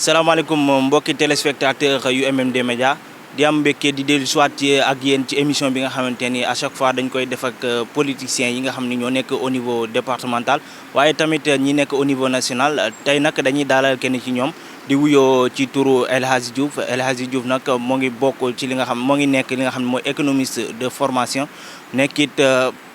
salaamaaleykum mbokki téléspectateur yu MMD Média di am mbégte di dellu soit ak yéen ci émission bi nga xamante ni à chaque fois dañ koy def ak politiciens yi nga xam ni ñoo nekk au niveau départemental waaye tamit ñi nekk au niveau national tey nag dañuy dalal kenn ci ñoom di wuyoo ci turu El Hadji Diouf nag moo ngi bokk ci li nga xam moo ngi nekk li nga xam ne mooy économiste de formation nekkit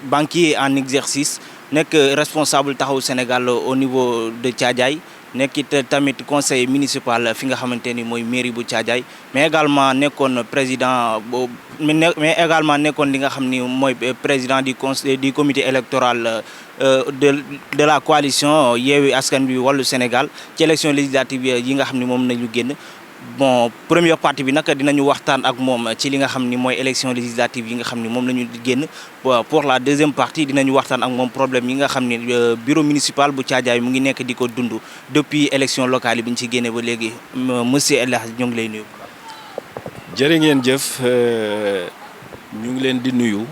banquier en exercice nekk responsable taxawu Sénégal au niveau de Thiadiaye nekkit tamit conseil municipal fi nga xamante ni mooy mairie bu Thiadiaye mais également nekkoon président mais également nekkoon li nga xam ni mooy président du conseil du comité électoral de la coalition Yewwi Askan Wi Wallu Sénégal ci élection législative yi nga xam ni moom nañu génn. Bon première partie bi nag dinañu waxtaan ak moom ci li nga xam ni mooy élection législative yi nga xam ni moom la ñu génn pour la deuxième partie dinañu waxtaan ak moom problème yi nga xam ni bureau municipal bu Thiadiaye mu ngi nekk di ko dund depuis élection locale yi bi ñu ci génne ba léegi monsieur El Hadji ñu ngi lay nuyu. jërë ngeen jëf ñu ngi leen di nuyu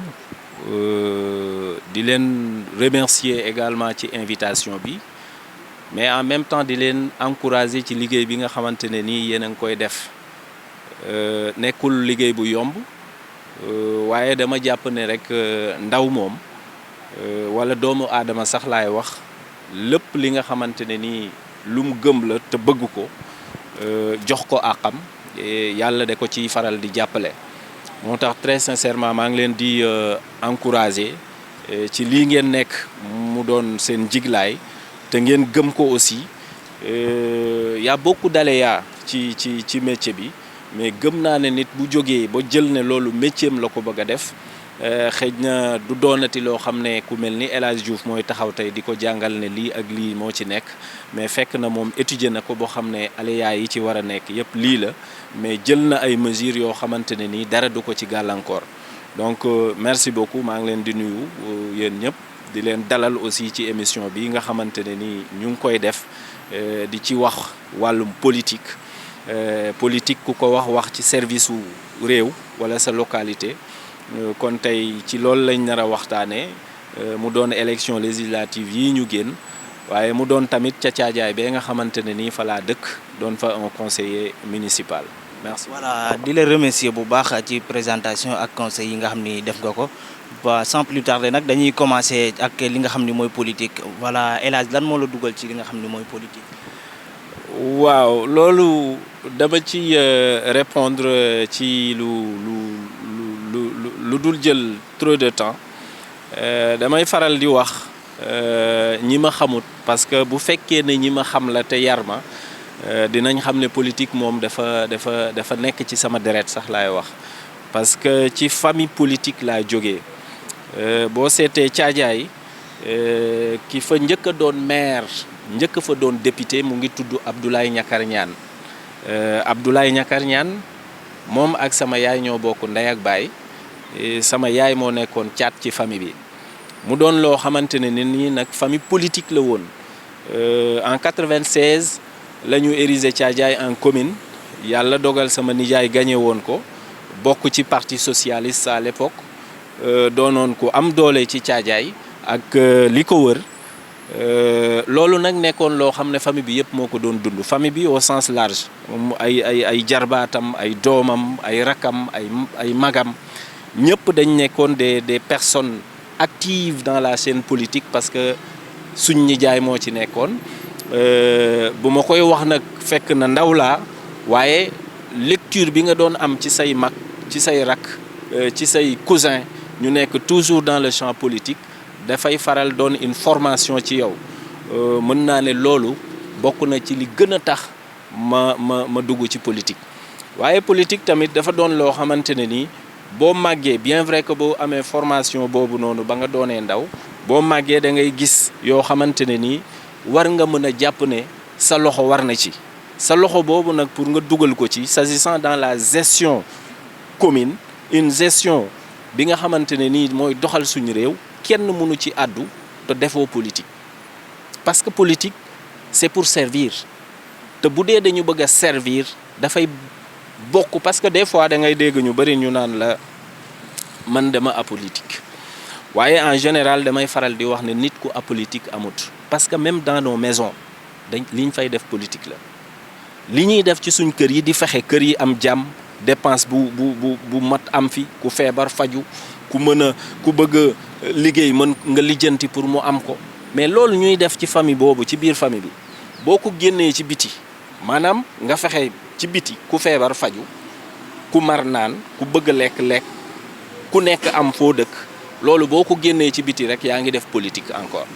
di leen remercier également ci invitation bi. mais en même temps di leen encourager ci liggéey bi nga xamante ne nii yéen a ngi koy def nekkul liggéey bu yomb waaye dama jàpp ne rek ndaw moom wala doomu aadama sax laay wax lépp li nga xamante ne nii lu mu gëm la te bëgg ko jox ko àqam yàlla da ko ciy faral di jàppale. moo tax très sincèrement maa ngi leen di encourager ci lii ngeen nekk mu doon seen jiglaay. te ngeen gëm ko aussi y a beaucoup d'aléas ci métier bi mais gëm naa ne nit bu jógee ba jël ne loolu métier am la ko bëgg a def xëy na du doonati loo xam ne ku mel ni El Hadji Diouf mooy taxaw tey di ko jàngal ne lii ak lii moo ci nekk mais fekk na moom étudier na ko boo xam ne aléas yi ci war a nekk yépp lii la mais jël na ay mesures yoo xamante ne nii dara du ko ci gàllankoor donc merci beaucoup maa ngi leen di nuyu yéen ñëpp. di leen dalal aussi ci émission bi nga xamante ne ni ñu ngi koy def di ci wax wàllum politique politique ku ko wax ci service wu réew wala sa localité kon tey ci loolu lañ nar a waxtaanee mu doon élection législative yi ñu génn waaye mu doon tamit ca Thiadiaye ba nga xamante ne nii fa laa dëkk doon fa un conseiller municipal merci. voilà di la remercier bu baax ci présentation ak conseil yi nga xam ni def nga ko. waaw sans plus tarder nag dañuy commencer ak li nga xam ni mooy politique voilà El Hadji lan moo la dugal ci li nga xam ni mooy politique. waaw loolu dama ci répondre ci lu dul jël trop de temps damay faral di wax ñi ma xamut parce que bu fekkee ne ñi ma xam la te yar ma dinañ xam ne politique moom dafa nekk ci sama deret sax laay wax parce que ci famille politique laa jógee. boo seetee Thiadiaye ki fa njëkk a doon maire njëkk fa doon député mu ngi tudd Abdoulaye Niakar Niane Abdoulaye Niakar Niane moom ak sama yaay ñoo bokk ndey ak baay sama yaay moo nekkoon caat ci famille bi mu doon loo xamante ne nii nag famille politique la woon en 96 la ñu érigé Thiadiaye en commune yàlla dogal sama nijaay gagné woon ko bokk ci parti socialiste à l'époque doonoon ko am doole ci Thiadiaye ak li ko wër loolu nag nekkoon loo xam ne famille bi yëpp moo ko doon dund famille bi au sens large ay jarbaatam ay doomam ay rakam ay magam ñëpp dañ nekkoon des personnes actives dans la scène politique parce que suñ nijaay moo ci nekkoon bu ma koy wax nag fekk na ndaw laa waaye lecture bi nga doon am ci say mag ci say rak ci say cousin ñu nekk toujours dans le champ politique dafay faral doon une formation ci yow mën naa ne loolu bokk na ci li gën a tax ma dugg ci politique. waaye politique tamit dafa doon loo xamante ne nii boo màggee bien vrai que boo amee formation boobu noonu ba nga doonee ndaw boo màggee da ngay gis yoo xamante ne nii war nga mën a jàpp ne sa loxo war na ci sa loxo boobu nag pour nga dugal ko ci s'agissant dans la gestion commune une gestion bi nga xamante ne nii mooy doxal suñu réew kenn mënu ci àddu te defoo politique parce que politique c'est pour servir te bu dee dañu bëgg a servir dafay bokk parce que des fois da ngay dégg ñu bari ñu naan la man dama apolitique waaye en général damay faral di wax ne nit ku apolitique amut parce que même dans nos maisons liñ fay def politique la li ñuy def ci suñ kër yi di fexe kër yi am jàmm dépense bu mat am fi ku feebar faju ku bëgg a liggéey mën nga lijjanti pour mu am ko mais loolu ñuy def ci famille boobu ci biir famille bi boo ko génnee ci biti maanaam nga fexe ci biti ku feebar faju ku mar naan ku bëgg a lekk ku nekk am foo dëkk loolu boo ko génnee ci biti rek yaa ngi def politique encore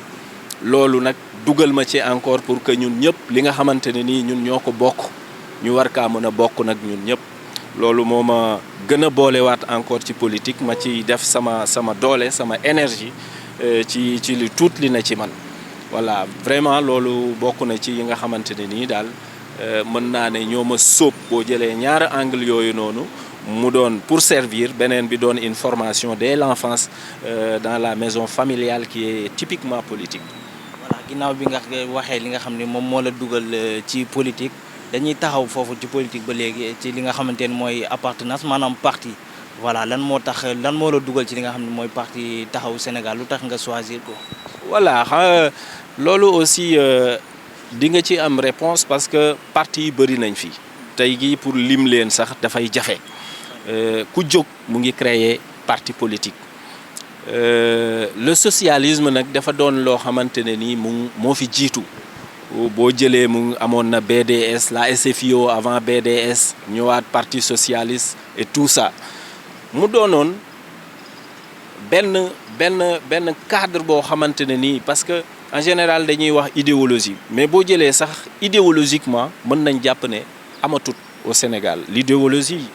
loolu nag dugal ma ci encore pour que ñun ñëpp li nga xamante ne nii ñun ñoo ko bokk ñu war kaa mën a bokk nag ñun ñëpp loolu moo ma gën a boolewaat encore ci politique ma ci def sama doole sama énergie ci li tuut li na ci man voilà vraiment loolu bokk na ci yi nga xamante ne nii daal mën naa ne ñoo ma sóob boo jëlee ñaari angle yooyu noonu mu doon pour servir beneen bi doon une formation dès l'enfance dans la maison familiale qui est typiquement politique. voilà ginnaaw bi nga waxee li nga xam ne moom moo la dugal ci politique dañuy taxaw foofu ci politique ba léegi ci li nga xamante ne mooy appartenance maanaam parti voilà lan moo la dugal ci li nga xam ne mooy parti taxawu Sénégal lu tax nga choisir ko. voilà loolu aussi di nga ci am réponse parce que parti yi bëri nañ fi tey gi pour lim leen sax dafay jafe ku jóg mu ngi créer parti politique le socialisme nag dafa doon loo xamante ne nii moo fi jiitu boo jëlee mu amoon na BDS la SFIO avant BDS ñëwaat parti socialiste et tout ça mu doonoon benn cadre boo xamante ne nii parce que en général dañuy wax idéologie mais boo jëlee sax idéologiquement mën nañ jàpp ne amatut au Sénégal l'idéologie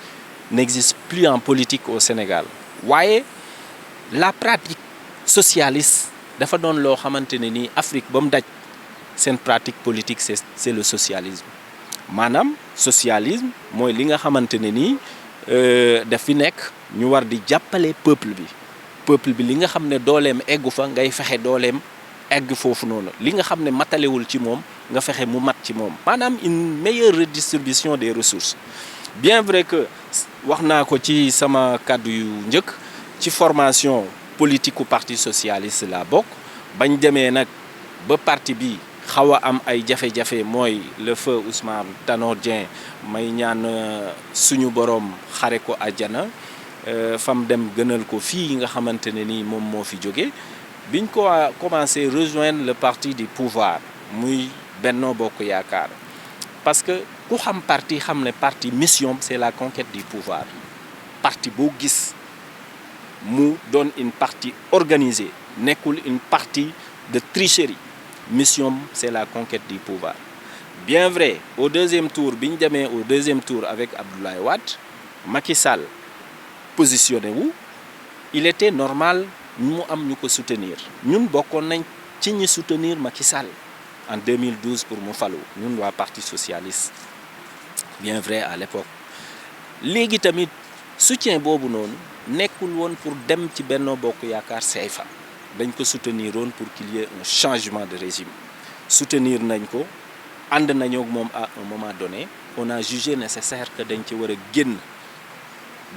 n'existe plus en politique au Sénégal waaye la pratique socialiste dafa doon loo xamante ne nii Afrique ba mu daj seen pratique politique c'est le socialisme maanaam socialisme mooy li nga xamante ne nii daf fi nekk ñu war di jàppale peuple bi li nga xam ne dooleem eggu fa ngay fexe dooleem egg foofu noonu li nga xam ne matalewul ci moom nga fexe mu mat ci moom maanaam une meilleure redistribution des ressources bien vrai que wax naa ko ci sama kàddu yu njëkk ci formation politique u parti socialiste la bokk bañ demee nag ba parti bi xaw a am ay jafe-jafe mooy le feu Ousmane Tanor Dieng may ñaan suñu borom xare ko àjjana fam dem gënal ko fii nga xamante ne nii moom moo fi jóge biñ ko commencé rejoindre le parti du pouvoir muy Benno Bokk Yaakaar parce que ku xam parti xam ne parti mission c'est la conquête du pouvoir parti boo gis mu doon une partie organisée nekkul une partie de tricherie mission c'est la conquête du pouvoir bien vrai au deuxième tour bi ñu demee au deuxième tour avec Abdoulaye Wade Macky Sall positionné wu il était normal mu am ñu ko soutenir ñun bokkoon nañ ci ñi soutenir Macky Sall en 2012 pour mu falu ñun waa parti socialiste bien vrai à l'époque léegi tamit soutien boobu noonu nekkul woon pour dem ci Benno Bokk Yaakaar CFA dañ ko soutenir woon pour qu'il y ait un changement de régime soutenir nañ ko ànd nañoo ak moom à un moment donné on a jugé nécessaire que dañ ci war a génn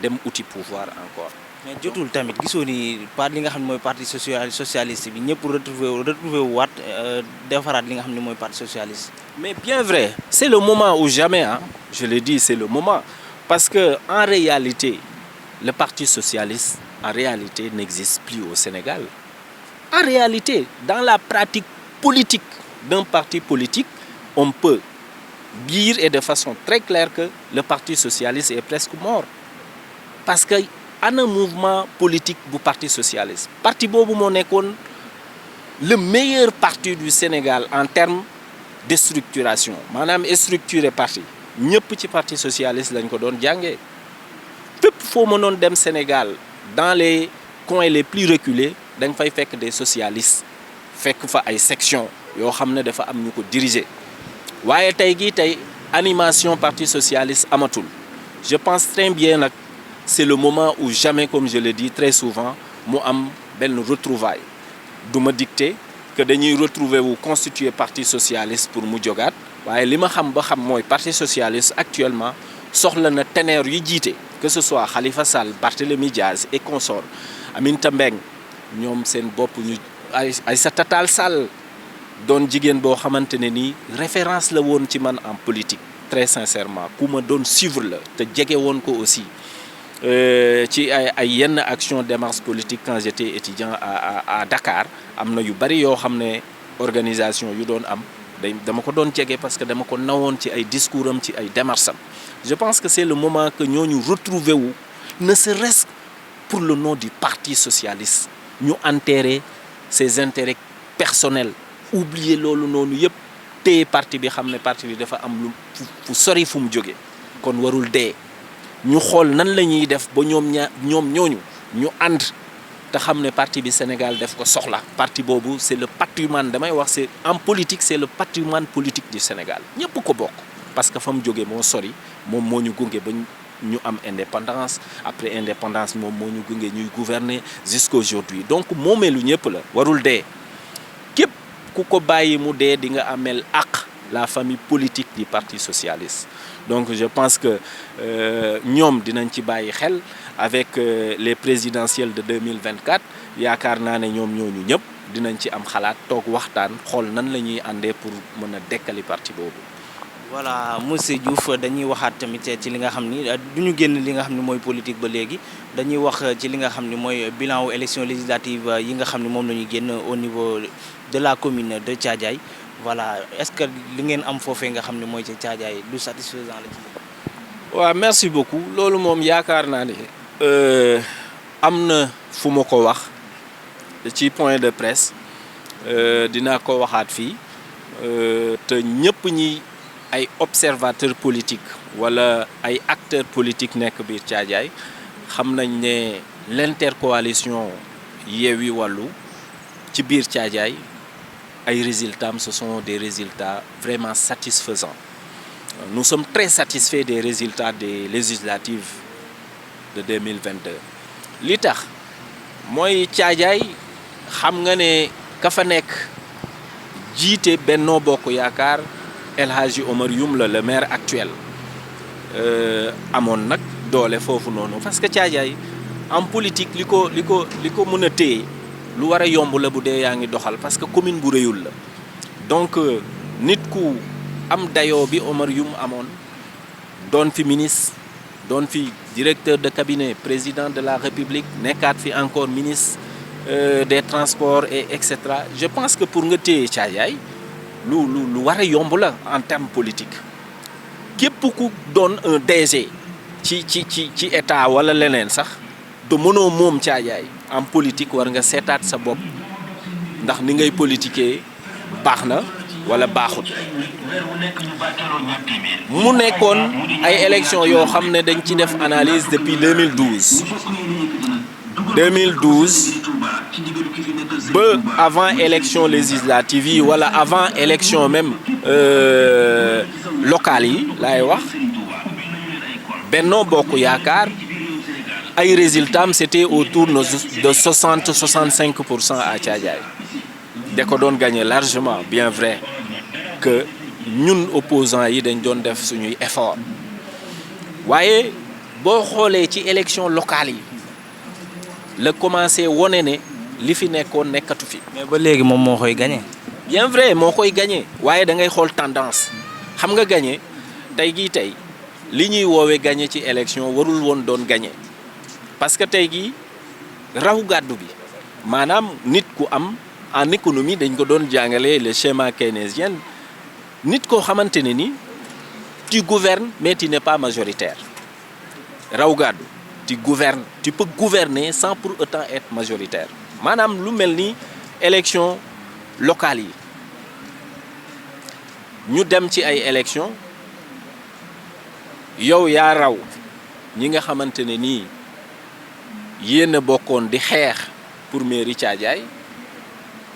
dem outil pouvoir encore. mais jotul tamit gisoo ni li nga xam ne mooy parti socialiste bi ñëpp retrouver wu waat defaraat li nga xam ne mooy parti socialiste. mais bien vrai c'est le moment ou jamais je le dis c'est le moment parce que en réalité le parti socialiste en réalité n'existe plus au Sénégal en réalité dans la pratique politique d'un parti politique on peut dire et de façon très claire que le parti socialiste est presque mort parce que ana mouvement politique bu parti socialiste parti boobu moo nekkoon le meilleur parti du Sénégal en termes de structuration maanaam structuré parti ñëpp ci parti socialiste lañ ko doon jàngee fépp foo mënoon dem Sénégal dans les coins les plus reculés da nga fay fekk des socialistes fekk fa ay sections yoo xam ne dafa am ñu ko diriger waaye tey animation parti socialiste amatul je pense très bien nag c'est le moment où jamais comme je le dis très souvent mu am benn retrouvaille du ma dicter que dañuy retrouver wu constituer parti socialiste pour mu jogaat waaye li ma xam ba xam mooy parti socialiste actuellement soxla na ténor yu jiite que ce soit Khalifa Sall Barthélémy Diaz et consorts Aminata Mbengue ñoom seen bopp ñu Aïssata Tall Sall doon jigéen boo xamante ne nii référence la woon ci man en politique très sincèrement ku ma doon suivre la te jege woon ko aussi ci ay yenn action démarche politique quand j'étais étudiant à Dakar am na yu bari yoo xam ne organisation yu doon am dama ko doon jege parce que dama ko nawoon ci ay discours am ci ay démarches am je pense que c'est le moment que ñooñu retrouver wu ne serait-ce pour le nom du parti socialiste ñu enterrer ses intérêts personnels oublier loolu noonu yëpp téye parti bi xam ne parti bi dafa am lu fu sori fu mu jóge kon warul dee ñu xool nan la ñuy def ba ñoom ñooñu ñu ànd te xam ne parti bi Sénégal def ko soxla parti boobu c'est le patrimoine damay wax c'est en politique c'est le patrimoine politique du Sénégal ñëpp ko bokk parce que fa mu jóge moo sori moom moo ñu gunge ba ñu am indépendance après indépendance moom moo ñu gunge ñuy gouverner jusqu'aujourd'hui donc moomeelu ñëpp la warul dee képp ku ko bàyyi mu dee di nga amel ak la famille politique du parti socialiste donc je pense que ñoom dinañ ci bàyyi xel avec les présidentielles de 2024 yaakaar naa ne ñoom ñooñu ñëpp dinañ ci am xalaat toog waxtaan xool nan la ñuy àndee pour mën a dekkali parti boobu. voilà monsieur Diouf dañuy waxaat tamit ci li nga xam ni du ñu génn li nga xam ni mooy politique ba léegi dañuy wax ci li nga xam ni mooy bilan wu élection législative yi nga xam ni moom la ñuy génn au niveau de la commune de Thiadiaye voilà est-ce que li ngeen am foofee nga xam ni mooy ci Thiadiaye lu satisfaisant la ci. waaw merci beaucoup loolu moom yaakaar naa ne am na fu ma ko wax ci point de presse dinaa ko waxaat fii te ñëpp ñi ay observateurs politiques wala ay acteurs politiques nekk biir Thiadiaye xam nañ ne l'intercoalition Yewwi Wallu ci biir Thiadiaye ay résultats ce sont des résultats vraiment satisfaisants nous sommes très satisfaits des résultats des législatives de 2022 li tax mooy Thiadiaye xam nga ne ka fa nekk jiite Benno Bokk Yaakaar El Hadji Omar Youm la le maire actuel amoon nag doole foofu noonu parce que Thiadiaye en politique li ko mën a téye lu war a yomb la bu dee yaa ngi doxal parce que commune bu rëyul la donc nit ku am dayoo bi Omar Youm amoon doon fi ministre doon fi directeur de cabinet président de la République nekkaat fi encore ministre des transports et cetera je pense que pour nga téye Thiadiaye lu war a yomb la en terme politique képp ku doon un DG ci état wala leneen sax de mënoo moom Thiadiaye en politique war nga seetaat sa bopp ndax ni ngay politiquer baax na wala baaxut mu nekkoon ay élections yoo xam ne dañ ci def analyse depuis 2012 ba avant élection législative yi wala avant élection même locales yi laay wax Benno Bokk Yaakaar ay résultats am c'était autour de 60-65% à Thiadiaye da ko doon gagné largement bien vrai que ñun opposants yi dañ doon def suñuy effort waaye boo xoolee ci élection locale yi la commencé wone ne li fi nekkoon nekkatu fi. mais ba léegi moom moo koy gagné. bien vrai moo koy gagné waaye da ngay xool tendance xam nga gagné tey gii tey li ñuy woowee gagné ci élection warul woon doon gagné parce que tey gii raw gàddu bi maanaam nit ku am en économie dañ ko doon jàngale le schéma keynésien nit koo xamante ne ni tu gouvernes mais tu n'es pas majoritaire raw gàddu tu gouvernes tu peux gouverner sans pour autant être majoritaire maanaam lu mel ni élection locale yi ñu dem ci ay élection yow yaa raw ñi nga xamante ne nii yéen a bokkoon di xeex pour mairie Thiadiaye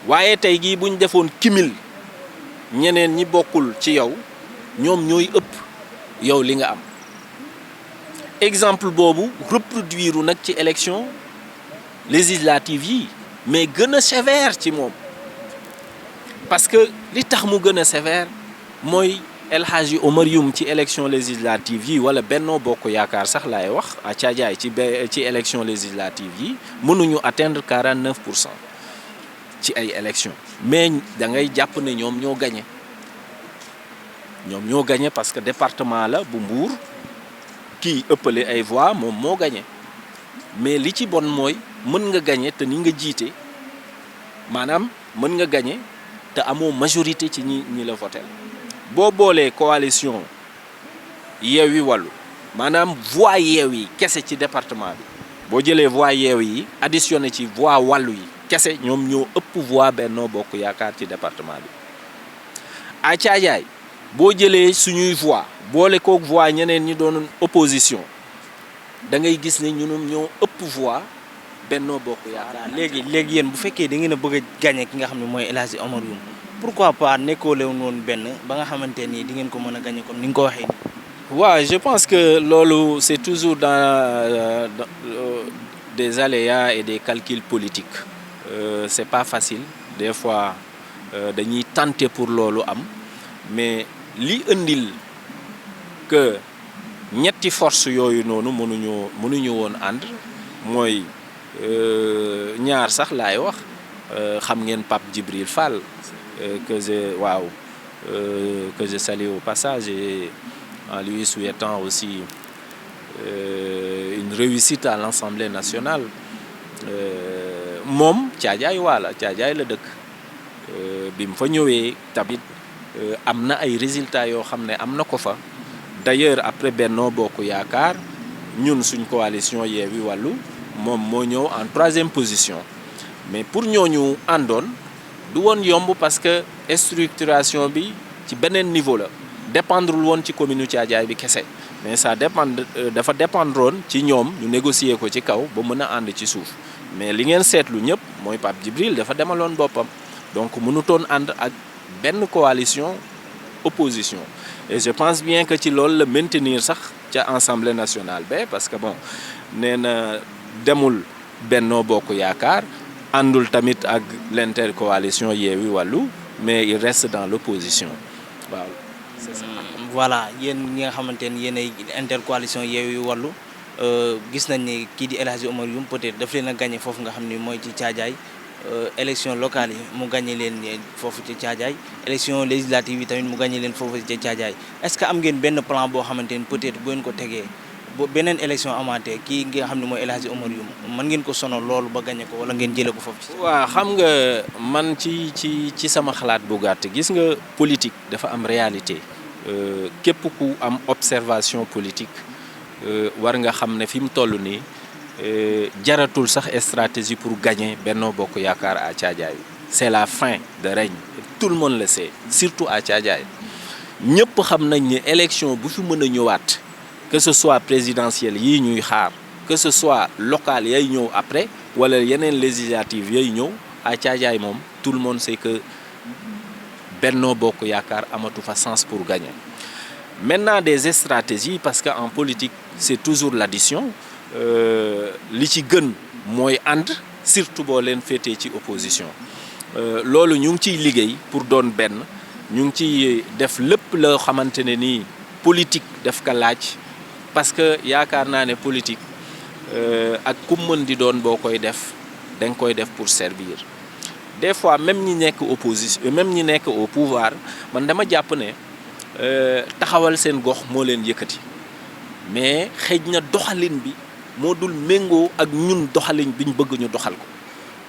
waaye tey gii bu ñu defoon cumul ñeneen ñi bokkul ci yow ñoom ñooy ëpp yow li nga am exemple boobu reproduire nag ci élection législative yi mais gën a sévère ci moom parce que li tax mu gën a sévère mooy El Hadji Omar Youm ci élection législative yi wala Benno Bokk Yaakaar sax laay wax à Thiadiaye ci élection législative yi mënuñu atteindre 49% ci ay élection mais da ngay jàpp ne ñoom ñoo gagné ñoom ñoo gagné parce que département la bu Mbour kii ëppale ay voix moom moo gagné mais li ci bon mooy mën nga gagné te ni nga jiite maanaam mën nga gagné te amoo majorité ci ñi la voté boo boolee coalition Yewwi Wallu maanaam voix Yewwi yi kese ci département bi boo jëlee voix Yewwi yi additionné ci voix Wallu yi kese ñoom ñoo ëpp voix Benno Bokk Yaakaar ci département bi à Thiadiaye boo jëlee suñuy voix boole kook voix ñeneen ñi doon opposition da ngay gis ne ñun ñoo ëpp voix Benno Bokk Yaakaar. léegi yéen bu fekkee da ngeen a bëgg a gagné ki nga xam ne mooy El Hadji Omar Youm pourquoi pas nekkoo leen woon benn ba nga xamante ni di ngeen ko mën a gagné comme ni nga ko waxee nii. waaw je pense que loolu c'est toujours dans des aléas et des calculs politiques c'est pas facile des fois dañuy tenter pour loolu am mais li indil que ñetti force yooyu noonu mënuñu woon ànd mooy ñaar sax laay wax xam ngeen Pape Djibril Fall que je salue au passage et en lui souhaitant aussi une réussite à l'Assemblée nationale moom Thiadiaye Thiadiaye la dëkk bi mu fa ñëwee tamit am na ay résultats yoo xam ne am na ko fa d'ailleurs après Benno Bokk Yaakaar ñun suñ coalition Yewwi Wallu moom moo ñëw en 3e position mais pour ñooñu àndoon du woon yomb parce que structuration bi ci beneen niveau la dépendrul woon ci commune Thiadiaye bi kese mais ça dafa dépendroon ci ñoom ñu négocier ko ci kaw ba mën a ànd ci suuf mais li ngeen seetlu ñëpp mooy Pape Djibril dafa demaloon boppam donc mënutoon ànd ak benn coalition opposition et je pense bien que ci loolu la maintenir sax ca Assemblée nationale ba parce que bon nee na demul Benno Bokk Yaakaar àndul tamit ak l'intercoalition Yewwi Wallu mais il reste dans l'opposition waaw c'est ça. Voilà yéen ñi nga xamante ni yéen ay intercoalition Yewwi Wallu gis nañ ne kii di El Hadji Omar Youm peut-être daf leen a gagné foofu nga xam ni mooy ci Thiadiaye élection locale yi mu gagné leen foofu ci Thiadiaye élection législative yi tamit mu gagné leen foofu ci Thiadiaye est-ce que am ngeen benn plan boo xamante ni peut-être bu ngeen ko tegee ba beneen élection amaatee kii nga xam ne mooy El Hadji Omar Youm mën ngeen ko sonal loolu ba gagné ko wala ngeen jëlee ko foofu. waaw xam nga man ci sama xalaat bu gàtt gis nga politique dafa am réalité képp ku am observation politique war nga xam ne fi mu toll nii jaratul sax stratégie pour gagner Benno Bokk Yaakaar à Thiadiaye c'est la fin de règne tout le monde le sait surtout à Thiadiaye ñëpp xam nañ ne élection bu fi mën a ñëwaat que ce soit présidentielle yii ñuy xaar que ce soit local yay ñëw après wala yeneen législative yay ñëw à Thiadiaye moom tout le monde sait que Benno Bokk Yaakaar amatu fa sens pour gagner maintenant des stratégies parce que en politique c'est toujours l'addition li ci gën mooy ànd surtout boo leen féetee ci opposition loolu ñu ngi ciy liggéey pour doon benn ñu ngi ciy def lépp loo xamante ne nii politique daf ko laaj parce que yaakaar naa ne politique ak ku mën di doon boo koy def da nga koy def pour servir des fois même ñi nekk opposition même ñi nekk au pouvoir man dama jàpp ne taxawal seen gox moo leen yëkkati mais xëj na doxalin bi moo dul méngoo ak ñun doxalin bi ñu bëgg ñu doxal ko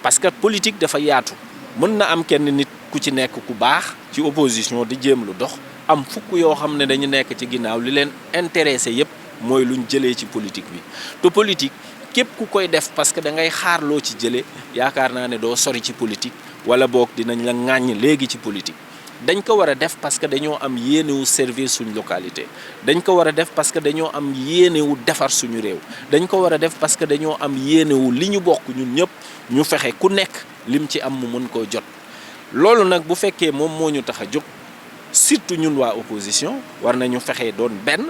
parce que politique dafa yaatu mën na am kenn nit ku ci nekk ku baax ci opposition di jéem lu dox am fukk yoo xam ne dañu nekk ci ginnaaw li leen intéressé yépp mooy luñ jëlee ci politique bi te politique képp ku koy def parce que da ngay xaar loo ci jëlee yaakaar naa ne doo sori ci politique wala boog dinañ la ŋàññ léegi ci politique dañ ko war a def parce que dañoo am yéenewu servir suñu localité dañ ko war a def parce que dañoo am yéenewu defar suñu réew dañ ko war a def parce que dañoo am yéenewu li ñu bokk ñun ñëpp ñu fexe ku nekk lim ci am mu mën koo jot loolu nag bu fekkee moom moo ñu tax a jóg surtout ñun waa opposition war nañu fexe doon benn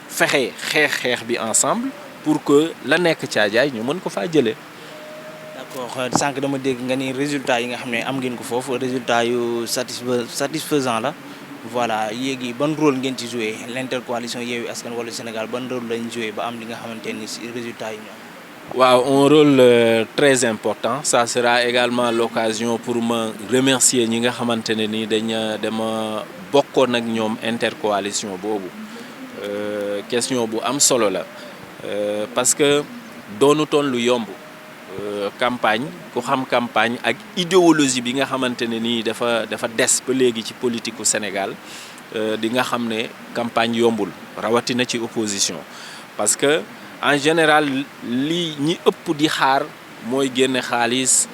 fexe xeex bi ensemble pour que la nekk Thiadiaye ñu mën ko faa jëlee. d'accord sànq dama dégg nga ni résultat yi nga xam ne am ngeen ko foofu résultat yu satisfaisant la voilà yéegi ban rôle ngeen ci joué l'intercoalition Yewwi Askan Wallu Sénégal ban rôle lañ joué ba am li nga xamante ni si résultat yi ñoom. waaw un rôle très important. Ça sera également l'occasion pour me remercier ñi nga xamante ne ni dama bokkoon ak ñoom intercoalition boobu question bu am solo la parce que doonutoon lu yomb campagne ku xam campagne ak idéologie bi nga xamante ne nii dafa des ba léegi ci politique u Sénégal di nga xam ne campagne yombul rawatina ci opposition parce que en général li ñi ëpp di xaar mooy génne xaalis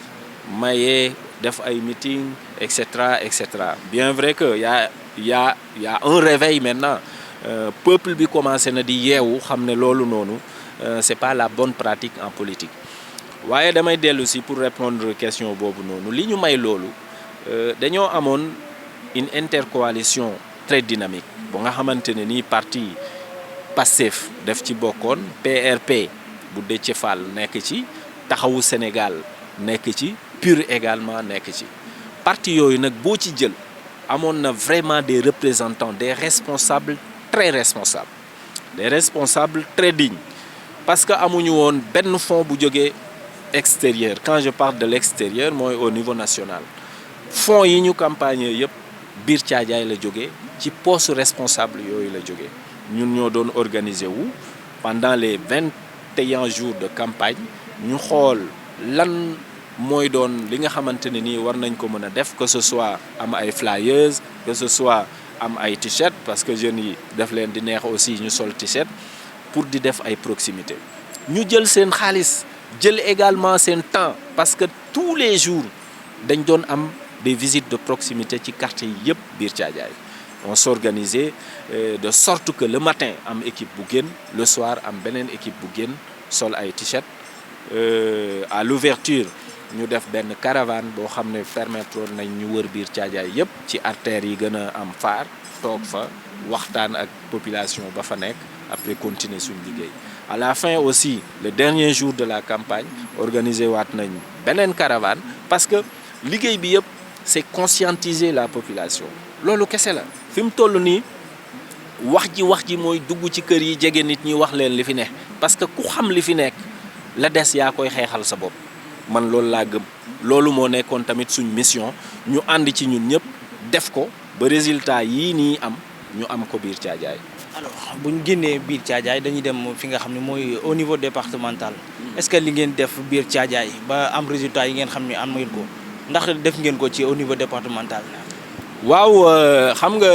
maye def ay meeting et cetera et cetera bien vrai que y a un réveil maintenant peuple bi commencé na di yeewu xam ne loolu noonu c'est pas la bonne pratique en politique waaye damay dellu si pour répondre question boobu noonu li ñu may loolu dañoo amoon une intercoalition très dynamique bu nga xamante ne nii parti Pastef def ci bokkoon PRP bu Déthié Fall nekk ci Taxawu Sénégal nekk ci PUR également nekk ci parti yooyu nag boo ci jël amoon na vraiment des représentants des responsables très dignes parce que amuñu woon benn fonds bu jógee extérieur. Quand je parle de l'extérieur mooy au niveau national fonds yi ñu campagne yëpp biir Thiadiaye la jógee ci poste responsable yooyu la jógee ñun ñoo doon organiser wu pendant les 21 jours de campagne ñu xool lan mooy doon li nga xamante ne nii war nañ ko mën a def que ce soit am ay flyers que ce soit am ay t-shirt parce que jeunes yi def leen di neex aussi ñu sol t-shirt pour di def ay proximité ñu jël seen xaalis jël également seen temps parce que tous les jours dañ doon am des visites de proximité ci quartier yi yëpp biir Thiadiaye on s'organisait de sorte que le matin am équipe bu génn le soir am beneen équipe bu génn sol ay t-shirt à l'ouverture ñu def benn caravane boo xam ne permettre nañ ñu wër biir Thiadiaye yëpp ci artères yi gën a am phare toog fa waxtaan ak population ba fa nekk après continuer suñu liggéey à la fin aussi le dernier jour de la campagne organisé waat nañ beneen caravane parce que liggéey bi yëpp c'est conscientiser la population loolu kese la fi mu toll nii wax ji mooy dugg ci kër yi jege nit ñi wax leen li fi ne parce que ku xam li fi nekk la des yaa koy xeexal sa bopp man loolu laa gëm loolu moo nekkoon tamit suñ mission ñu ànd ci ñun ñëpp def ko ba résultat yii nii am ñu am ko biir Thiadiaye. alors bu ñu génnee biir Thiadiaye dañuy dem fi nga xam ne mooy au niveau départemental est-ce que li ngeen def biir Thiadiaye ba am résultat yi ngeen xam ne am ngeen ko ndax def ngeen ko ci au niveau départemental. waaw xam nga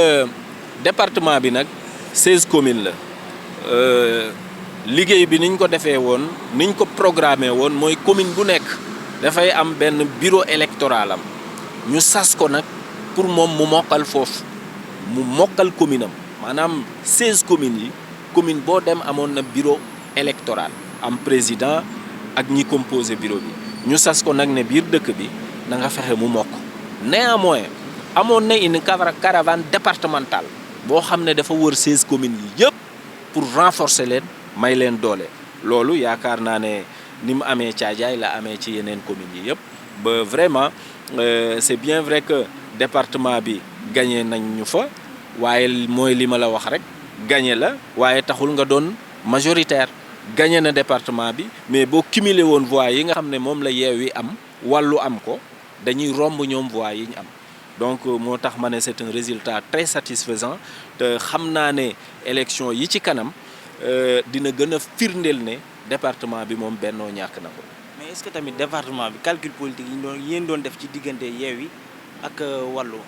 département bi nag 16 communes la liggéey bi niñ ko defee woon niñ ko programmé woon mooy commune bu nekk dafay am benn bureau électoral am ñu sas ko nag pour moom mu mokkal foofu mu mokkal commune am maanaam 16 communes yi commune boo dem amoon na bureau électoral am président ak ñi composé bureau bi ñu sas ko nag ne biir dëkk bi na nga fexe mu mokk néanmoins amoon na une caravane départementale boo xam ne dafa wër 16 communes yi yëpp pour renforcer leen may leen doole loolu yaakaar naa ne ni mu amee Thiadiaye la amee ci yeneen communes yi yëpp ba vraiment c'est bien vrai que département bi gagné nañ ñu fa waaye mooy li ma la wax rek gagné la waaye taxul nga doon majoritaire gagné na département bi mais boo cumulé woon voix yi nga xam ne moom la Yewwi am wàllu am ko dañuy romb ñoom voix yi ñu am donc moo tax ma ne c'est un résultat très satisfaisant te xam naa ne élection yi ci kanam dina gën a firndeel ne département bi moom bennoo ñàkk na ko. mais est-ce que tamit département bi calcul politique yi yéen doon def ci diggante Yewwi ak wàllu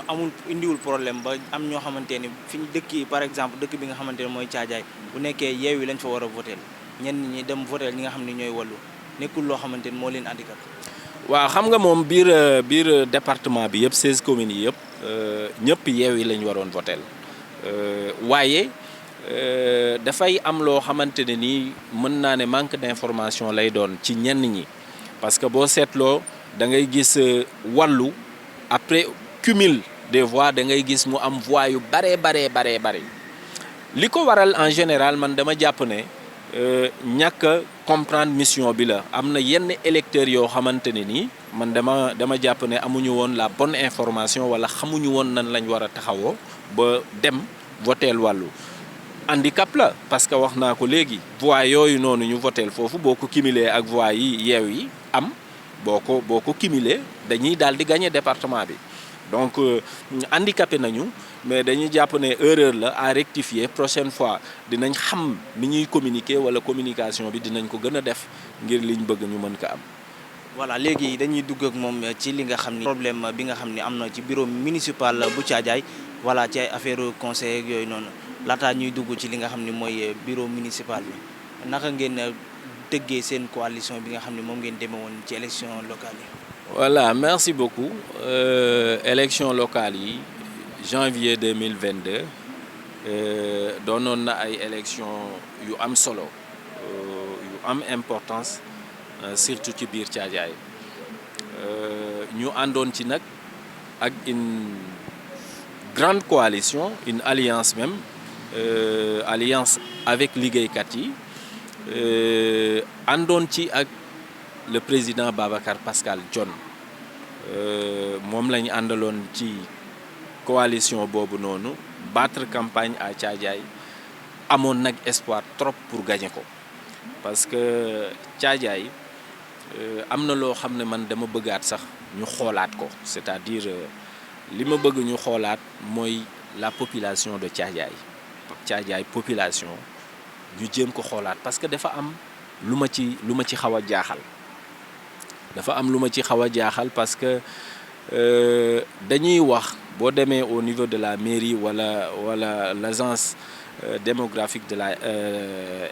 amul indiwul problème ba am ñoo xamante ni fi ñu dëkk par exemple dëkk bi nga xamante ne mooy Thiadiaye bu nekkee Yewwi lañ fa war a voter ñenn ñi dem voter ñi nga xam ne ñooy wàllu nekkul loo xamante ni moo leen handicap. waaw xam nga moom biir département bi yëpp 16 communes yi yëpp ñëpp Yewwi lañ waroon voter waaye dafay am loo xamante ne nii mën naa ne manque d'information lay doon ci ñenn ñi parce que boo seetloo da ngay gis wàllu après cumul des voix da ngay gis mu am voix yu bare li ko waral en général man dama jàpp ne ñàkk a comprendre mission bi la am na yenn électeurs yoo xamante ne nii man dama jàpp ne amuñu woon la bonne information wala xamuñu woon nan lañ war a taxawoo ba dem voteel wàllu handicap la parce que wax naa ko léegi voix yooyu noonu ñu votel foofu boo ko cumulé ak voix yi yeew yi am boo ko cumulé dañuy daal di gagner département bi donc handicapé nañu mais dañuy jàpp ne erreur la à rectifier prochaine fois dinañ xam ni ñuy communiquer wala communication bi dinañ ko gën a def ngir liñ bëgg ñu mën ko am. voilà léegi dañuy dugg ak moom ci li nga xam ni problème bi nga xam ni am na ci bureau municipal bu Thiadiaye voilà ci ay affaire conseil ak yooyu noonu laataa ñuy dugg ci li nga xam ni mooy bureau municipal bi naka ngeen tëggee seen coalition bi nga xam ne moom ngeen demee woon ci élection locale yi. voilà merci beaucoup élection locale yi janvier 2022 doonoon na ay élection yu am solo yu am importance surtout ci biir Thiadiaye ñu àndoon ci nag ak une grande coalition une alliance même alliance avec liggéeykat yi àndoon ci ak le président Babacar Pascal Dione moom lañu àndaloon ci coalition boobu noonu battre campagne à Thiadiaye amoon nag espoir trop pour gagner ko parce que Thiadiaye am na loo xam ne man dama bëggaat sax ñu xoolaat ko c'est-à-dire li ma bëgg ñu xoolaat mooy la population de Thiadiaye population ñu jéem ko xoolaat parce que dafa am lu ma ci xaw a jaaxal parce que dañuy wax boo demee au niveau de la mairie wala l'agence démographique de la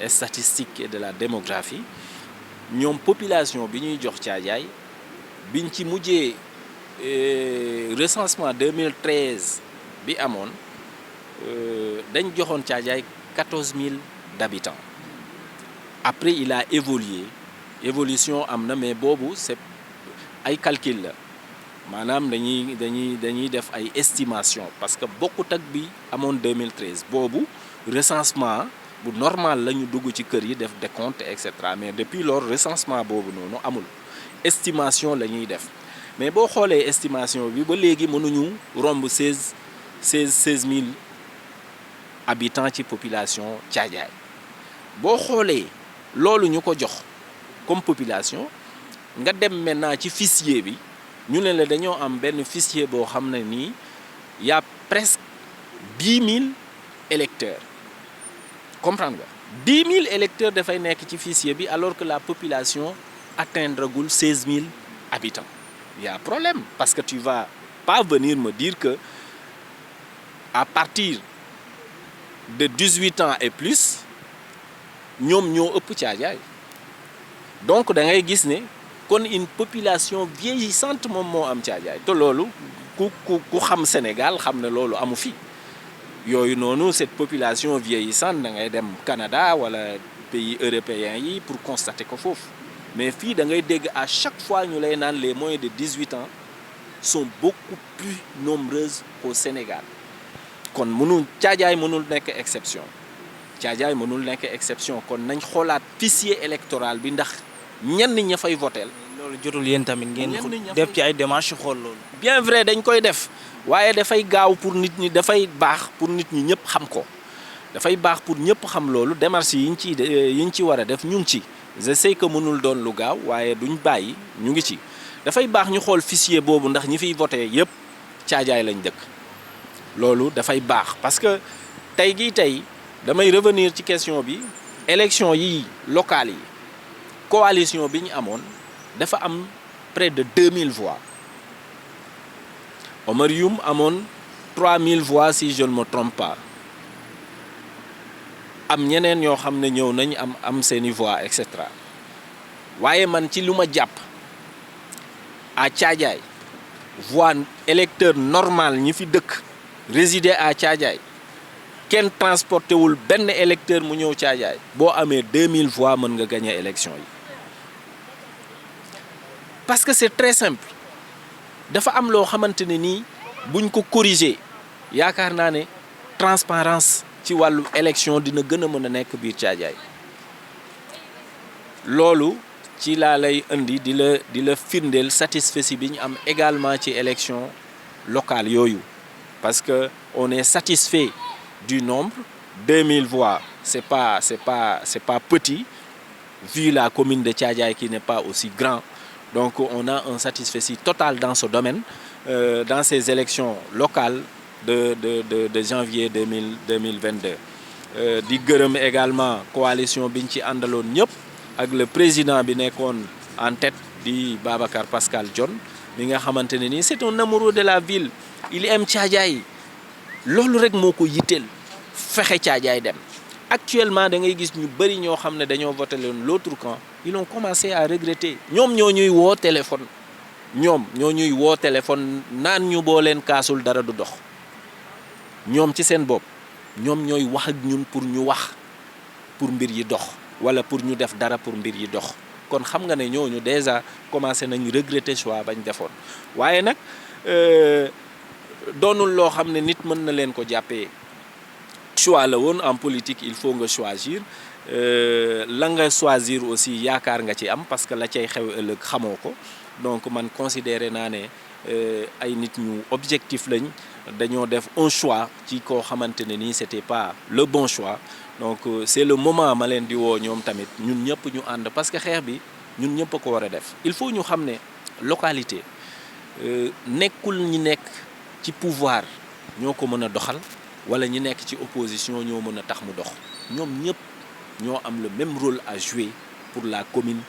statistique et de la démographie ñoom population bi ñuy jox Thiadiaye biñ ci mujjee recensement 2013 bi amoon dañ joxoon Thiadiaye 14 000 d'habitants après il a évolution am na mais boobu c'est ay calcul la maanaam dañuy def ay estimation parce que bokkut ak bi amoon 2013 boobu recensement bu normal la ñu dugg ci kër yi def décompte et cetera mais depuis lors recensement boobu noonu amul estimation la ñuy def mais boo xoolee estimation bi ba léegi mënuñu romb 16 000 habitants ci population Thiadiaye boo xoolee loolu ñu ko jox comme population nga dem maintenant ci fichier bi ñu ne la dañoo am benn fichier boo xam ne nii y a presque 10 000 électeurs comprendre nga 10 000 électeurs dafay nekk ci fichier bi alors que la population atteindregul 16 000 habitants il y a problème parce que tu vas pas venir me dire que à partir de 18 ans et plus ñoom ñoo ëpp Thiadiaye donc da ngay gis ne kon une population vieillissante moom moo am Thiadiaye te loolu ku xam Sénégal xam ne loolu amu fi yooyu noonu cette population vieillissante da ngay dem Canada wala pays européens yi pour constater ko foofu mais fii da ngay dégg à chaque fois ñu lay naan les moins de 18 ans sont beaucoup plus nombreuses qu'au Sénégal kon Thiadiaye mënul nekk exception kon nañ xoolaat fichier électoral bi ndax ñenn ña fay votel loolu jotul yéen tamit ngeen def ci ay démarches xool loolu. bien vrai dañ koy def waaye dafay gaaw pour nit ñi dafay baax pour nit ñi ñëpp xam ko dafay baax pour ñëpp xam loolu démarches yi ñu ci war a def ñu ngi ci je sais que mënul doon lu gaaw waaye duñ bàyyi ñu ngi ci dafay baax ñu xool fichier boobu ndax ñi fiy voté yëpp Thiadiaye lañ dëkk loolu dafay baax parce que tey damay revenir ci question bi élection yi locales yi coalition bi ñu amoon dafa am près de 2000 voix Omar Youm amoon 3000 voix si je ne me trompe pas am ñeneen ñoo xam ne ñëw nañ am seeni voix et cetera waaye man ci lu ma jàpp à Thiadiaye voix électeur normal ñi fi dëkk résider à Thiadiaye kenn transporté wul benn électeur mu ñëw Thiadiaye boo amee 2000 voix mën nga gagner élection yi parce que c'est très simple dafa am loo xamante ne nii buñ ko corriger yaakaar naa ne transparence ci wàllu élection dina gën a mën a nekk biir Thiadiaye loolu ci laa lay indi di la firndeel satisfait bi ñu am également ci élection locale yooyu parce que on est satisfait du nombre 2000 voix, c'est pas petit, vu la commune de Thiadiaye qui n'est pas aussi grand. Donc on a un satisfecit total dans ce domaine, dans ces élections locales de janvier 2022. Di gërëm également coalition biñ ci àndaloon ñëpp ak le président bi nekkoon en tête di Babacar Pascal Dione mi nga xamante ne nii c'est un amoureux de la ville, il aime Thiadiaye, loolu rek moo ko yitteel fexe Thiadiaye dem. Actuellement da ngay gis ñu bëri ñoo xam ne dañoo voté leen l'autre camp, ils ont commencé à regretter. ñoom ñoo ñuy woo téléphone naan ñu boo leen kaasul dara du dox. ñoom ci seen bopp ñoom ñooy wax ak ñun pour ñu wax pour mbir yi dox wala pour ñu def dara pour mbir yi dox. kon xam nga ne ñooñu déjà commencé nañ regretter choix bañ defoon waaye nag doonul loo xam ne nit mën na leen ko jàppee choix la woon. En politique il faut nga choisir la nga choisir aussi yaakaar nga ci am parce que la cay xew ëllëg xamoo ko. Donc man considéré naa ne ay nit ñu objectif lañ, dañoo def un choix ci koo xamante ne nii c'était pas le bon choix. Donc c'est le moment ma leen di woo ñoom tamit ñun ñëpp ñu ànd parce que xeex bi ñun ñëpp a ko war a def. Il faut ñu xam ne localité nekkul ñi nekk ci pouvoir ñoo ko mën a doxal wala ñi nekk ci opposition ñoo mën a tax mu dox. ñoom ñëpp ñoo am le même rôle à jouer pour la commune,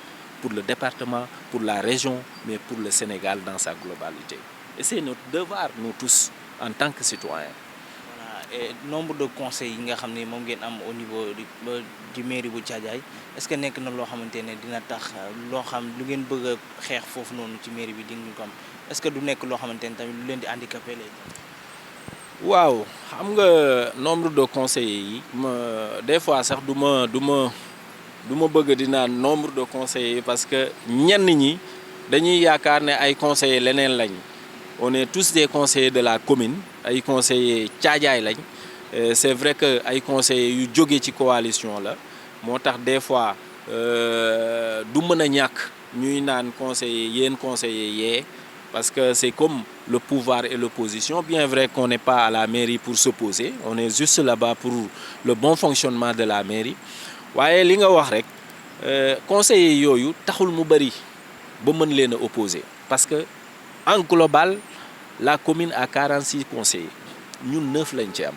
pour le département, pour la région, mais pour le Sénégal dans sa globalité. Et c'est notre devoir, nous tous, en tant que citoyens. Et nombre de conseils yi nga xam ne moom ngeen am au niveau du mairie bu Thiadiaye est-ce que nekk na loo xamante ne dina tax loo xam lu ngeen bëgg a xeex foofu noonu ci mairie bi di ngeen ko am est-ce que du nekk loo xamante ne tamit lu leen di handicapé léegi. waaw xam nga nombre de conseillers yi des fois sax du ma bëgg di naan nombre de conseillers parce que ñenn ñi dañuy yaakaar ne ay conseillers leneen lañ. On est tous des conseillers de la commune, ay conseillers Thiadiaye lañ. C'est vrai que ay conseillers yu jóge ci coalition la moo tax des fois du mën a ñàkk ñuy naan conseillers yéen conseillers yee parce que c'est comme le pouvoir et l'opposition. Bien vrai qu'on n'est pas à la mairie pour s'opposer, on est juste là-bas pour le bon fonctionnement de la mairie. waaye li nga wax rek conseillers yooyu taxul mu bari ba mën leen a opposer parce que en global la commune a 46 conseillers ñun 9 lañ ci am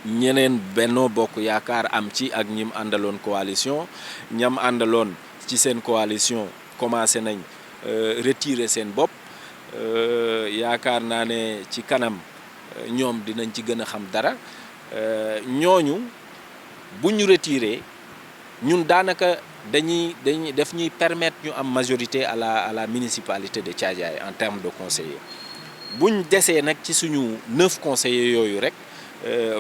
ñeneen Benno Bokk Yaakaar am ci ak ñim àndaloon coalition ñam àndaloon ci seen coalition commencé nañ retirer seen bopp yaakaar naa ne ci kanam ñoom dinañ ci gën a xam dara ñooñu bu ñu retirer ñun daanaka dañuy def ñuy permettre ñu am majorité à la municipalité de Thiadiaye en termes de conseillers buñ desee nag ci suñu 9 conseillers yooyu rek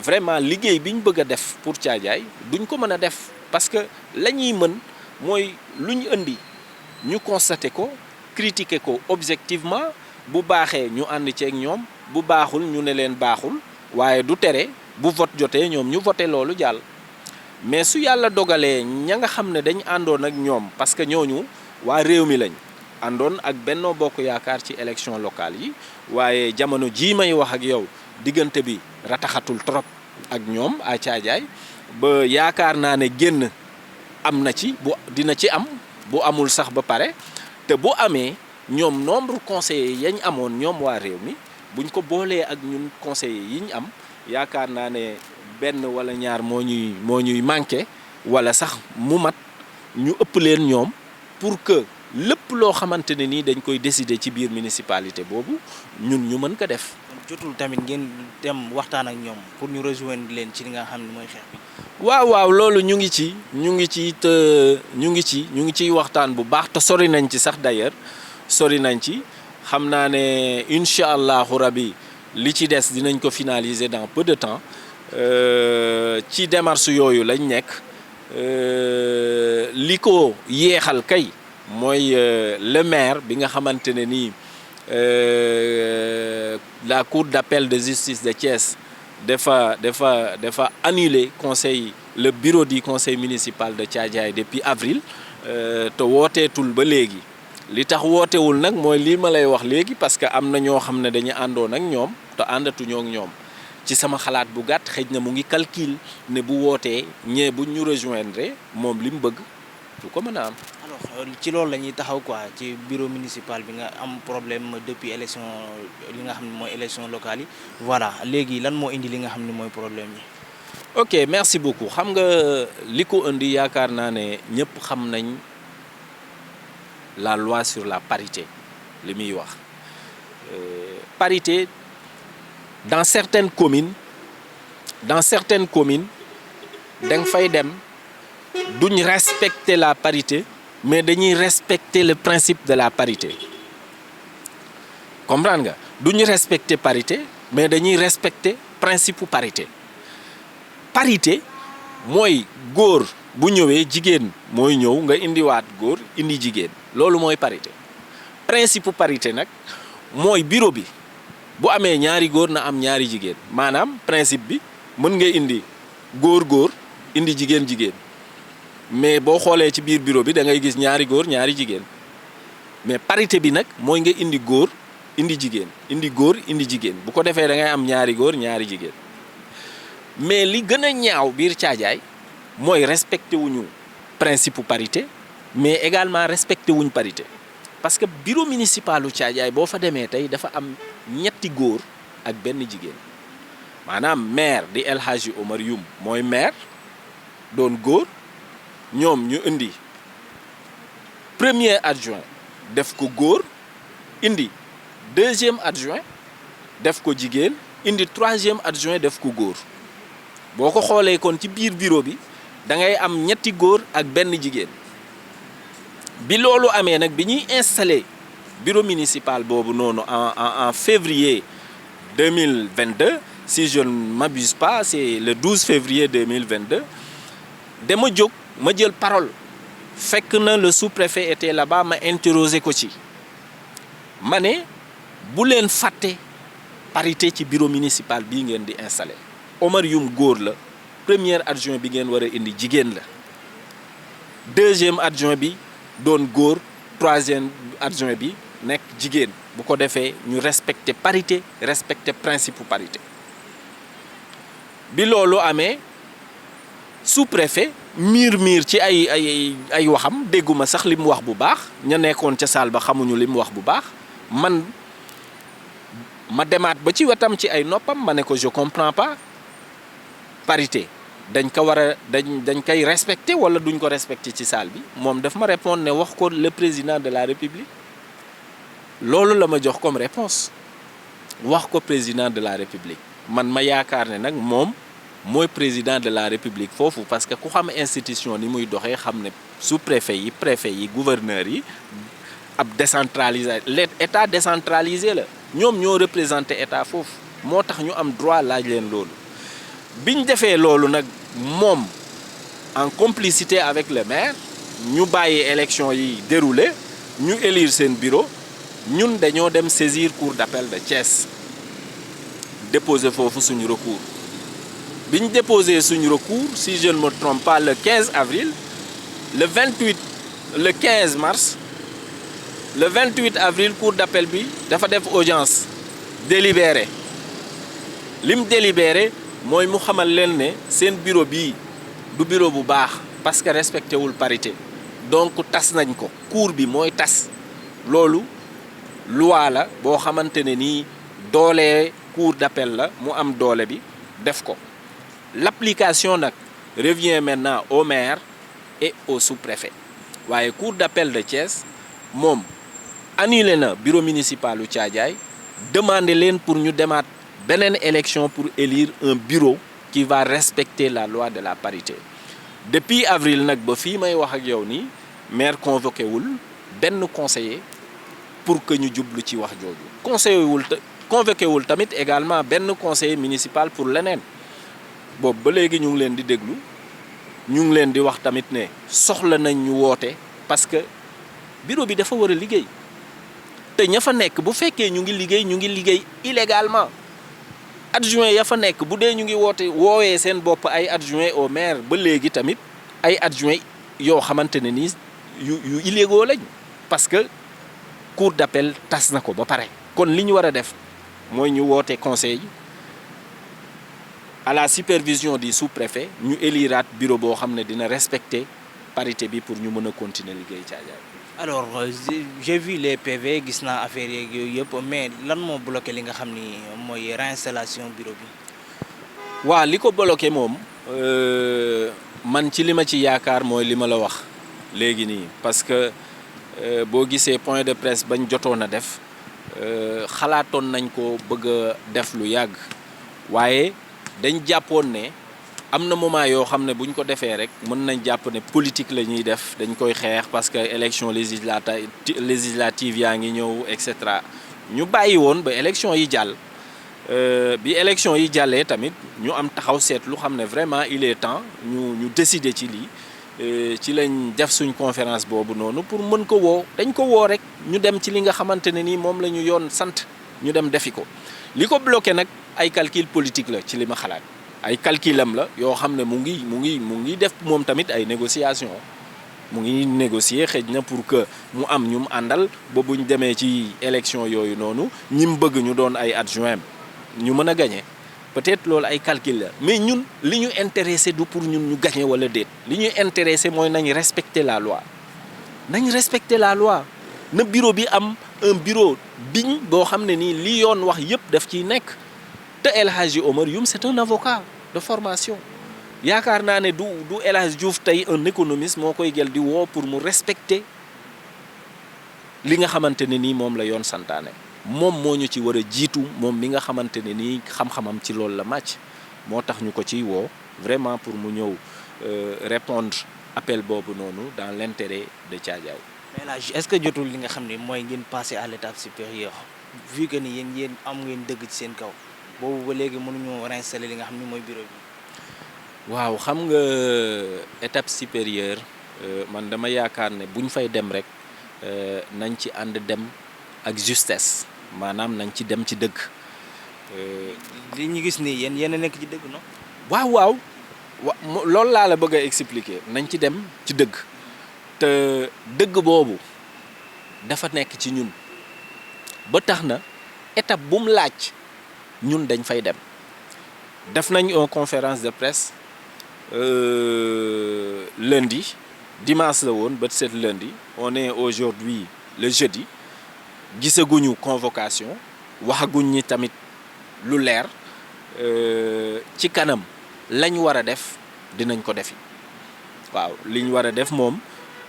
vraiment liggéey bi ñu bëgg a def pour Thiadiaye duñ ko mën a def parce que la ñuy mën mooy lu ñu indi ñu constater ko critiquer ko objectivement bu baaxee ñu ànd ceeg ñoom bu baaxul ñu ne leen baaxul waaye du tere bu vote jotee ñoom ñu voté loolu jàll. mais su yàlla dogalee ña nga xam ne dañ àndoon ak ñoom parce que ñooñu waa réew mi lañ àndoon ak Benno Bokk Yaakaar ci élection locale yi waaye jamono jii may wax ak yow diggante bi rataxatul trop ak ñoom à Thiadiaye ba yaakaar naa ne génn am na ci bu dina ci am bu amul sax ba pare te bu amee ñoom nombre conseillers yañ amoon ñoom waa réew mi buñ ko boolee ak ñun conseillers yi ñu am yaakaar naa ne benn wala ñaar moo ñuy manqué wala sax mu mat ñu ëpp leen ñoom pour que lépp loo xamante ne nii dañ koy décider ci biir municipalité boobu ñun ñu mën ko def. jotul tamit ngeen dem waxtaan ak ñoom pour ñu rejoindre leen ci li nga xam ne mooy xeex bi. waaw loolu ñu ngi ciy waxtaan bu baax te sori nañ ci sax d'ailleurs sori nañ ci xam naa ne incha allahu rabi li ci des dinañ ko finaliser dans peu de temps. ci démarche yooyu lañ nekk li ko yéexal kay mooy le maire bi nga xamante ne nii la cour d'appel de justice de Thiès dafa annuler le bureau du conseil municipal de Thiadiaye depuis avril te wooteetul ba léegi li tax wootewul nag mooy lii ma lay wax léegi parce que am na ñoo xam ne dañu àndoon ak ñoom te àndatuñoo ak ñoom ci sama xalaat bu gàtt xëj na mu ngi calcul ne bu wootee ñee bu ñu rejoindre moom li mu bëgg du ko mën a am. alors ci loolu la ñuy taxaw quoi ci bureau municipal bi nga am problème depuis élection li nga xam ne mooy élection locale yi voilà léegi lan moo indi li nga xam ne mooy problème yi. ok merci beaucoup xam nga li ko indi yaakaar naa ne ñëpp xam nañ la loi sur la parité li muy wax parité dans certaines communes da nga fay dem duñ respecter la parité mais dañuy respecter le principe de la parité comprendre nga duñu respecter parité mais dañuy respecter principe parité. Parité mooy góor bu ñëwee jigéen mooy ñëw nga indiwaat góor indi jigéen loolu mooy parité principe parité nag mooy bureau bi bu amee ñaari góor na am ñaari jigéen maanaam principe bi mën nga indi góor indi jigéen mais boo xoolee ci biir bureau bi da ngay gis ñaari góor ñaari jigéen mais parité bi nag mooy nga indi góor indi jigéen bu ko defee da ngay am ñaari góor ñaari jigéen. mais li gën a ñaaw biir Caajaay mooy respecté wuñu principe parité mais également respecté wuñ parité parce que bureau municipalu Caajaay boo fa demee tey dafa am ñetti góor ak benn jigéen maanaam maire di El Hadji Omar Youm mooy maire doon góor ñoom ñu indi premier adjoint def ko góor indi deuxième adjoint def ko jigéen indi troisième adjoint def ko góor. boo ko xoolee kon ci biir bureau bi da ngay am ñetti góor ak benn jigéen bi loolu amee nag bi ñuy installé bureau municipal boobu noonu en février 2022 si je ne m'abuse pas c'est le 12 février 2022 dama jóg ma jël parole fekk na le sous-préfet était là-bas ma interrogé ko ci ma ne bu leen fàtte parité ci bureau municipal bii ngeen di installé. Omar Youm góor la premier adjoint bi ngeen war a indi jigéen la deuxième adjoint bi doon góor troisième adjoint bi nekk jigéen bu ko defee ñu respecter parité respecter principe parité bi loolu amee sous-préfet miir ci ay waxam dégguma sax li mu wax bu baax ña nekkoon ca salle ba xamuñu li mu wax bu baax man ma demaat ba ci wetam ci ay noppam ma ne ko je comprends pas. parité dañ ko war a dañ koy respecter wala duñ ko respecter ci salle bi moom daf ma répondre ne wax ko le président de la république loolu la ma jox comme réponse wax ko président de la république man ma yaakaar ne nag moom mooy président de la république foofu parce que ku xam institution ni muy doxee xam ne sous-préfet yi préfet yi gouverneur yi ab décentralisé l'état décentralisé la ñoom ñoo représenté état foofu moo tax ñu am droit laaj leen loolu. biñ defee loolu nag moom en complicité avec le maire ñu bàyyi élection yi déroulé ñu élire seen bureau ñun dañoo dem saisir cour d'appel de Thiès déposer foofu suñu recours biñ déposé suñu recours si je ne me trompe pas le 15 avril le 15 mars le 28 avril cour d'appel bi dafa def audience délibéré lim délibéré mooy mu xamal leen ne seen bureau bii du bureau bu baax parce que respecté wul parité donc tas nañ ko cour bi mooy tas loolu loi la boo xamante ne nii doole cour d'appel la mu am doole bi def ko l'application nag revient maintenant au maire et au sous-préfet waaye cour d'appel de Thiès moom annulé na bureau municipal u Thiadiaye demandé leen pour ñu demaat beneen élection pour élire un bureau qui va respecter la loi de la parité depuis avril nag ba fii may wax ak yow nii maire convoqué wul benn conseiller pour que ñu jublu ci wax jooju convoqué wul tamit également benn conseiller municipal pour leneen boobu ba léegi ñu ngi leen di déglu ñu ngi leen di wax tamit ne soxla nañ ñu woote parce que bureau bi dafa war a liggéey te ña fa nekk bu fekkee ñu ngi liggéey illégalement adjoint ya fa nekk bu dee ñu ngi woowee seen bopp ay adjoint au maire ba léegi tamit ay adjoint yoo xamante ne nii yu illégaux lañ parce que cour d'appel tas na ko ba pare kon li ñu war a def mooy ñu woote conseil à la supervision du sous-préfet ñu éliraat bureau boo xam ne dina respecter parité bi pour ñu mën a continuer liggéey Thiadiaye. alors j'ai vu les PV gis naa affaire yeeg yooyu yëpp mais lan moo bloqué li nga xam ni mooy réinstallation bureau bi. waaw li ko bloqué moom man ci li ma ci yaakaar mooy li ma la wax léegi nii parce que boo gisee point de presse bañ jotoon a def xalaatoon nañ ko bëgg a def lu yàgg waaye dañ jàppoon ne am na moment yoo xam ne buñ ko defee rek mën nañ jàpp ne politique la ñuy def dañ koy xeex parce que élection législative yaa ngi ñëw et cetera ñu bàyyi woon ba élection yi jàll. Bi élection yi jàllee tamit ñu am taxaw seetlu xam ne vraiment il est temps ñu décider ci lii ci lañ def suñ conférence boobu noonu pour mën ko woo dañ ko woo rek ñu dem ci li nga xamante ne nii moom la ñu yoon sant ñu dem defi ko li ko bloqué nag ay calcul politique la ci li ma xalaat ay calculam la yoo xam ne mu ngi def moom tamit ay négociation mu ngi négocier xëj na pour que mu am ñu mu àndal ba buñ demee ci élection yooyu noonu ñi mu bëgg ñu doon ay adjoint ñu mën a gagné peut-être loolu ay calcul la mais ñun li ñu intéressé du pour ñun ñu gagné wala déet li ñuy intéressé mooy nañ respecter la loi na bureau bi am un bureau digne boo xam ne nii li yoon wax yëpp daf ciy nekk te El Hadji Omar Youm c'est un avocat de formation yaakaar naa ne du El Hadji Diouf tey un économiste moo koy jël di woo pour mu respecter li nga xamante ne nii moom la yoon santaane moom moo ñu ci war a jiitu moom mi nga xamante ne nii xam-xamam ci loolu la màcc moo tax ñu ko ciy woo vraiment pour mu ñëw répondre appel boobu noonu dans l'intérêt de Thiadiaye. mais là est-ce que jotul li nga xam ne mooy ngeen passer à l'étape supérieure vu que ni yéen am ngeen dëgg ci seen kaw boobu ba léegi mënuñoo réinstaller li nga xam ne mooy bureau bi. waaw xam nga étape supérieure man dama yaakaar ne buñ fay dem rek nañ ci ànd dem ak justesse maanaam nañ ci dem ci dëgg. li ñu gis nii yéen a nekk ci dëgg non. waaw loolu laa la bëgg a expliquer nañ ci dem ci dëgg te dëgg boobu dafa nekk ci ñun ba tax na étape bu mu laaj ñun dañ fay dem. def nañ une conférence de presse lundi dimanche la woon ba set lundi on est aujourd'hui le jeudi. gisaguñu convocation waxaguñ ñi tamit lu leer ci kanam lañ war a def dinañ ko defi waaw liñ war a def moom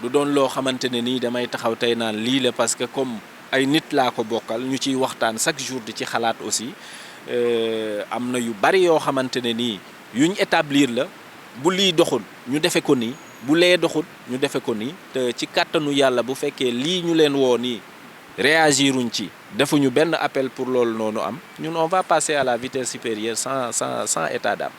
du doon loo xamante ne nii damay taxaw tey naan lii la parce que comme ay nit laa ko bokkal ñu ciy waxtaan chaque jour di ci xalaat aussi am na yu bari yoo xamante ne nii yuñ établir la bu lii doxul ñu defe ko nii bu lee doxul ñu defe ko nii te ci kàttanu yàlla bu fekkee lii ñu leen woo nii réagiruñ ci defuñu benn appel pour loolu noonu am ñun on va passer à la vitesse supérieure sans état d'âme.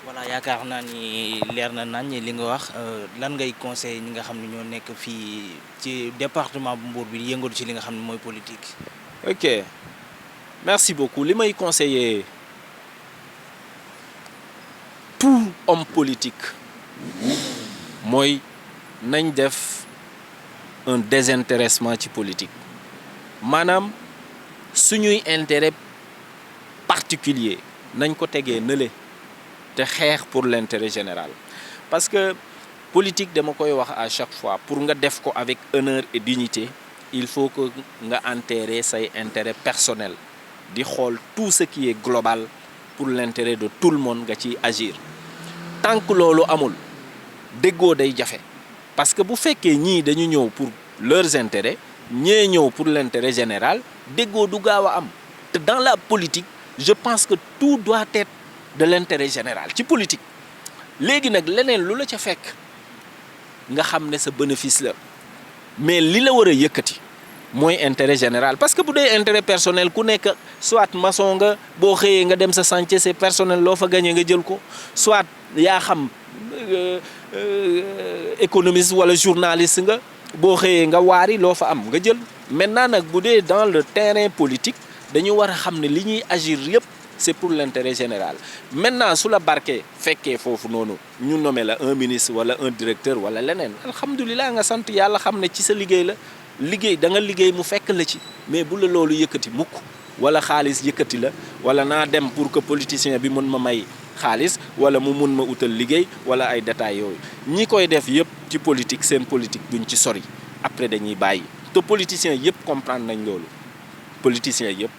voilà yaakaar naa ni leer na nañ li nga wax lan ngay conseil ñi nga xam ne ñoo nekk fii ci département bu Mbour bi yëngatu ci li nga xam ne mooy politique. ok merci beaucoup li may conseiller tout homme politique mooy nañ def un désintéressement ci politique maanaam suñuy intérêt particulier nañ ko tegee nële te xeex pour l'intérêt général parce que politique dama koy wax à chaque fois pour nga def ko avec honneur et dignité il faut que nga enterrer say intérêt personnel di xool tout ce qui est global pour l'intérêt de tout le monde nga ciy agir tant que loolu amul déggoo day jafe parce que bu fekkee ñii dañu ñëw pour leurs intérêts ñee ñëw pour l'intérêt général déggoo du gaaw a am te dans la politique je pense que tout doit être de l'intérêt général ci politique léegi nag leneen lu la ca fekk nga xam ne sa bénéfice la mais li la war a yëkkati mooy intérêt général parce que bu dee intérêt personnel ku nekk soit maçon nga boo xëyee nga dem sa chantier c'est personnel loo fa gagné nga jël ko soit yaa xam économiste wala journaliste nga boo xëyee nga waari loo fa am nga jël maintenant nag bu dee dans le terrain politique dañu war a xam ne li ñuy agir yëpp c'est pour l'intérêt général maintenant su la barkee fekkee foofu noonu ñu nommé la un ministre wala un directeur wala leneen alhamdulilah nga sant yàlla xam ne ci sa liggéey la liggéey da nga liggéey mu fekk la ci mais bu la loolu yëkkati mukk wala xaalis yëkkati la wala naa dem pour que politicien bi mën ma may xaalis wala mu mun ma utal liggéey wala ay détails yooyu ñi koy def yëpp ci politique seen politique duñ ci sori après dañuy bàyyi te politiciens yëpp comprendre nañ loolu politiciens yëpp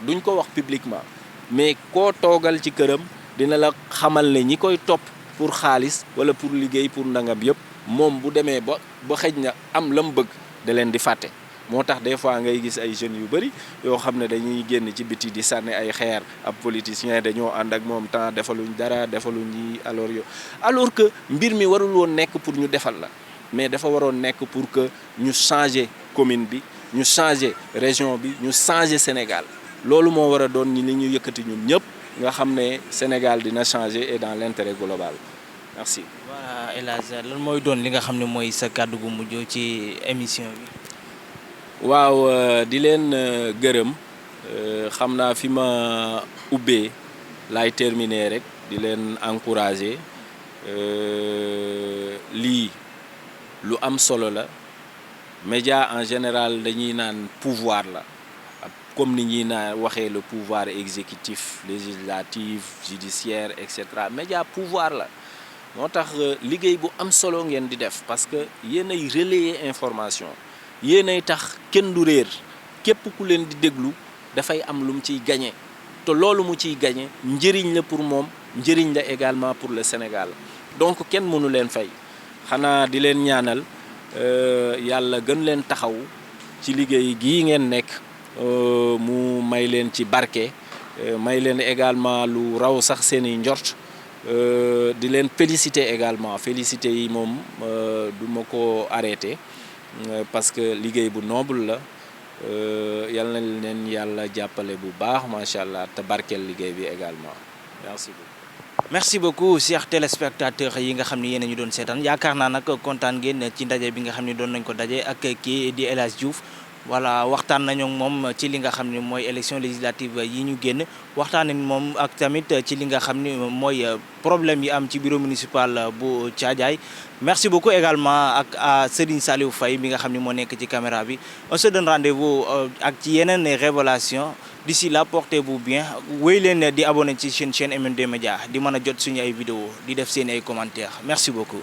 duñ ko wax publiquement mais koo toogal ci këram dina la xamal ne ñi koy topp pour xaalis wala pour liggéey pour ndangam yëpp moom bu demee ba xëj na am la mu bëgg da leen di fàtte moo tax des fois ngay gis ay jeunes yu bëri yoo xam ne dañuy génn ci biti di sànni ay xeer ab politicien dañoo ànd ak moom temps defaluñ dara defaluñ yi alors que mbir mi warul woon nekk pour ñu defal la mais dafa waroon nekk pour que ñu changer commune bi ñu changer région bi ñu changer Sénégal loolu moo war a doon ni li ñu yëkkati ñun ñëpp nga xam ne Sénégal dina changer et dans l'intérêt global merci. voilà El Hadj lan mooy doon li nga xam ne mooy sa kàddu gu mujj ci émission bi. waaw di leen gërëm xam naa fi ma ubbee laay terminer rek di leen encourager lii lu am solo la média en général dañuy naan pouvoir la comme ni ñuy naan waxee le pouvoir exécutif législatif judiciaire et cetera média pouvoir la moo tax liggéey bu am solo ngeen di def parce que yéen ay relayer information yéenay tax kenn du réer képp ku leen di déglu dafay am lu mu ciy gagné te loolu mu ciy gagné njëriñ la pour moom njëriñ la également pour le Sénégal donc kenn mënu leen fay xanaa di leen ñaanal yàlla gën leen taxaw ci liggéey gii ngeen nekk mu may leen ci barke may leen également lu raw sax seeni njort di leen féliciter également féliciter yi moom du ma ko arrêté parce que liggéey bu noble la yal na leen yàlla jàppale bu baax macha allah te barkeel liggéey bi également merci beaucoup. merci beaucoup chers téléspectateurs yi nga xam ne yéen a ñu doon seetaan yaakaar naa nag kontaan ngeen ci ndaje bi nga xam ne doon nañ ko daje ak kii di El Hadj Diouf voilà waxtaan nañu moom ci li nga xam ne mooy élection législative yi ñu génn waxtaan nañ moom ak tamit ci li nga xam ne mooy problème yi am ci bureau municipal bu Thiadiaye merci beaucoup également ak à Serigne Saliou Faye bi nga xam ne moo nekk ci caméra bi on se donne rendez-vous ak ci yeneen révélation d'ici là portez-vous bien wéy leen di abonné ci chaîne MMD Média di mën a jot suñu ay vidéo di def seen ay commentaires merci beaucoup